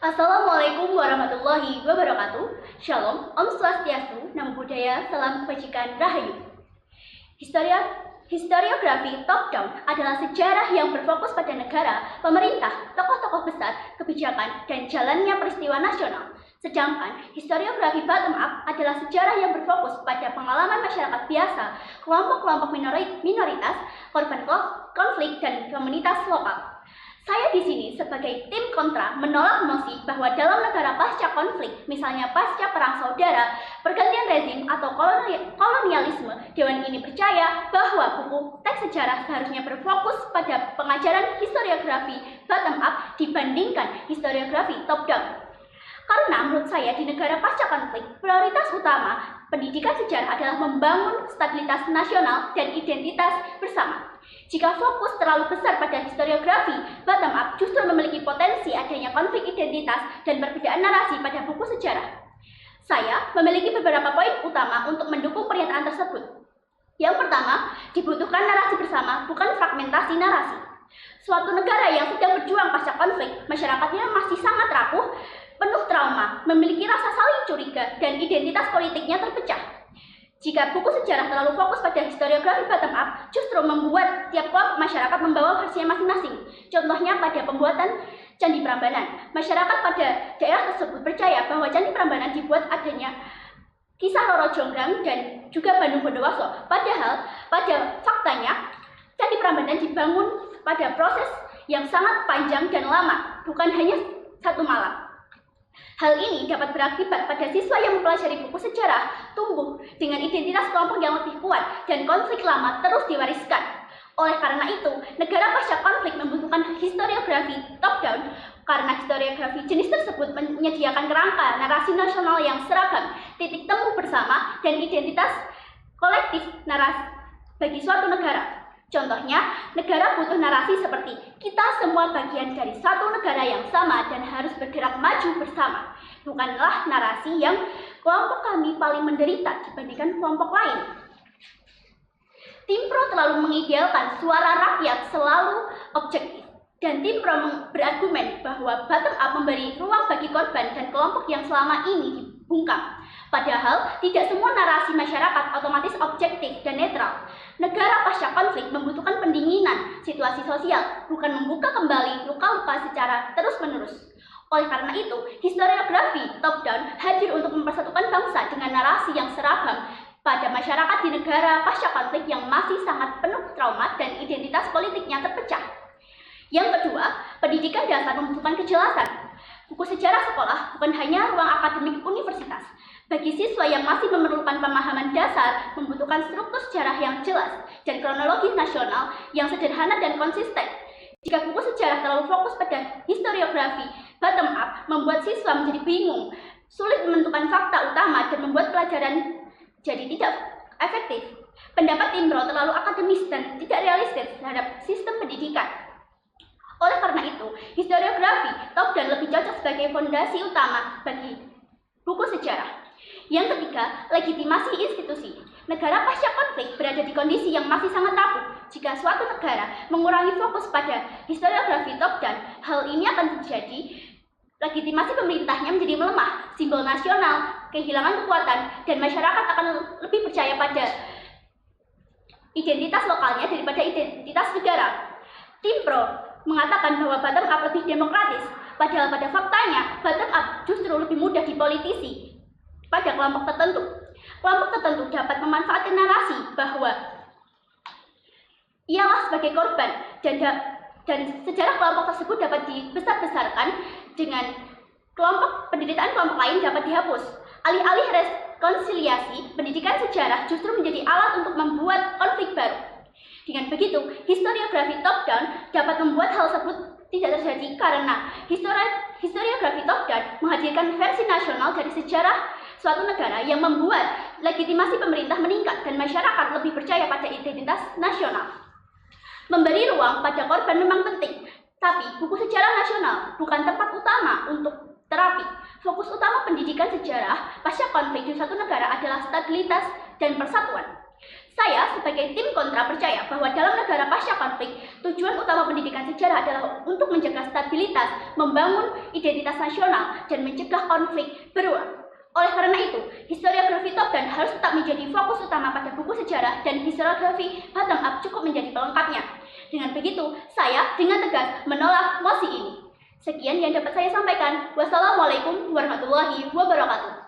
Assalamualaikum warahmatullahi wabarakatuh. Shalom, Om Swastiastu, Namo Buddhaya, Salam Kebajikan, Rahayu. Historiografi top-down adalah sejarah yang berfokus pada negara, pemerintah, tokoh-tokoh besar, kebijakan, dan jalannya peristiwa nasional. Sedangkan historiografi bottom-up adalah sejarah yang berfokus pada pengalaman masyarakat biasa, kelompok-kelompok minoritas, korban konflik, dan komunitas lokal. Saya di sini sebagai tim kontra menolak mosi bahwa dalam negara pasca konflik, misalnya pasca perang saudara, pergantian rezim atau kolonialisme, Dewan ini percaya bahwa buku teks sejarah seharusnya berfokus pada pengajaran historiografi bottom up dibandingkan historiografi top down. Karena menurut saya di negara pasca konflik, prioritas utama pendidikan sejarah adalah membangun stabilitas nasional dan identitas bersama. Jika fokus terlalu besar pada historiografi bottom up justru memiliki potensi adanya konflik identitas dan perbedaan narasi pada buku sejarah. Saya memiliki beberapa poin utama untuk mendukung pernyataan tersebut. Yang pertama, dibutuhkan narasi bersama, bukan fragmentasi narasi. Suatu negara yang sedang berjuang pasca konflik, masyarakatnya masih sangat rapuh, penuh trauma, memiliki rasa saling curiga, dan identitas politiknya terpecah. Jika buku sejarah terlalu fokus pada historiografi bottom up, justru membuat tiap kelompok masyarakat membawa versinya masing-masing. Contohnya pada pembuatan Candi Prambanan. Masyarakat pada daerah tersebut percaya bahwa Candi Prambanan dibuat adanya kisah Roro Jonggrang dan juga Bandung Bondowoso. Padahal pada faktanya Candi Prambanan dibangun pada proses yang sangat panjang dan lama, bukan hanya satu malam. Hal ini dapat berakibat pada siswa yang mempelajari buku sejarah tumbuh dengan identitas kelompok yang lebih kuat dan konflik lama terus diwariskan. Oleh karena itu, negara pasca konflik membutuhkan historiografi top-down karena historiografi jenis tersebut menyediakan kerangka narasi nasional yang seragam, titik temu bersama, dan identitas kolektif narasi bagi suatu negara. Contohnya, negara butuh narasi seperti kita semua bagian dari satu negara yang sama dan harus bergerak maju bersama. Bukanlah narasi yang kelompok kami paling menderita dibandingkan kelompok lain. Tim Pro terlalu mengidealkan suara rakyat selalu objektif. Dan Tim Pro berargumen bahwa bottom up memberi ruang bagi korban dan kelompok yang selama ini dibungkam. Padahal, tidak semua narasi masyarakat otomatis objektif dan netral. Negara pasca konflik membutuhkan pendinginan situasi sosial, bukan membuka kembali luka-luka secara terus-menerus. Oleh karena itu, historiografi top-down hadir untuk mempersatukan bangsa dengan narasi yang seragam pada masyarakat di negara pasca konflik yang masih sangat penuh trauma dan identitas politiknya terpecah. Yang kedua, pendidikan dasar membutuhkan kejelasan. Buku sejarah sekolah bukan hanya ruang akademik universitas. Bagi siswa yang masih memerlukan pemahaman dasar, membutuhkan struktur sejarah yang jelas dan kronologi nasional yang sederhana dan konsisten. Jika buku sejarah terlalu fokus pada historiografi bottom up, membuat siswa menjadi bingung, sulit menentukan fakta utama dan membuat pelajaran jadi tidak efektif. Pendapat Tim Pro terlalu akademis dan tidak realistis terhadap sistem pendidikan. Oleh karena itu, historiografi top-down lebih cocok sebagai fondasi utama bagi buku sejarah. Yang ketiga, legitimasi institusi. Negara pasca konflik berada di kondisi yang masih sangat rapuh. Jika suatu negara mengurangi fokus pada historiografi top-down, hal ini akan terjadi. Legitimasi pemerintahnya menjadi melemah, simbol nasional, kehilangan kekuatan, dan masyarakat akan lebih percaya pada identitas lokalnya daripada identitas negara. Tim Pro mengatakan bahwa bottom up lebih demokratis, padahal pada faktanya bottom up justru lebih mudah dipolitisi pada kelompok tertentu. Kelompok tertentu dapat memanfaatkan narasi bahwa ialah sebagai korban dan sejarah kelompok tersebut dapat dibesar-besarkan dengan penderitaan kelompok lain dapat dihapus. Alih-alih rekonsiliasi, pendidikan sejarah justru menjadi alat untuk membuat konflik baru. Dengan begitu, historiografi top-down dapat membuat hal tersebut tidak terjadi karena historiografi top-down menghadirkan versi nasional dari sejarah suatu negara yang membuat legitimasi pemerintah meningkat dan masyarakat lebih percaya pada identitas nasional. Memberi ruang pada korban memang penting, tapi buku sejarah nasional bukan tempat utama untuk terapi. Fokus utama pendidikan sejarah pasca konflik di suatu negara adalah stabilitas dan persatuan. Saya sebagai tim kontra percaya bahwa dalam negara pasca konflik, tujuan utama pendidikan sejarah adalah untuk mencegah stabilitas, membangun identitas nasional, dan mencegah konflik berulang. Oleh karena itu, historiografi top down harus tetap menjadi fokus utama pada buku sejarah dan historiografi bottom up cukup menjadi pelengkapnya. Dengan begitu, saya dengan tegas menolak mosi ini. Sekian yang dapat saya sampaikan. Wassalamualaikum warahmatullahi wabarakatuh.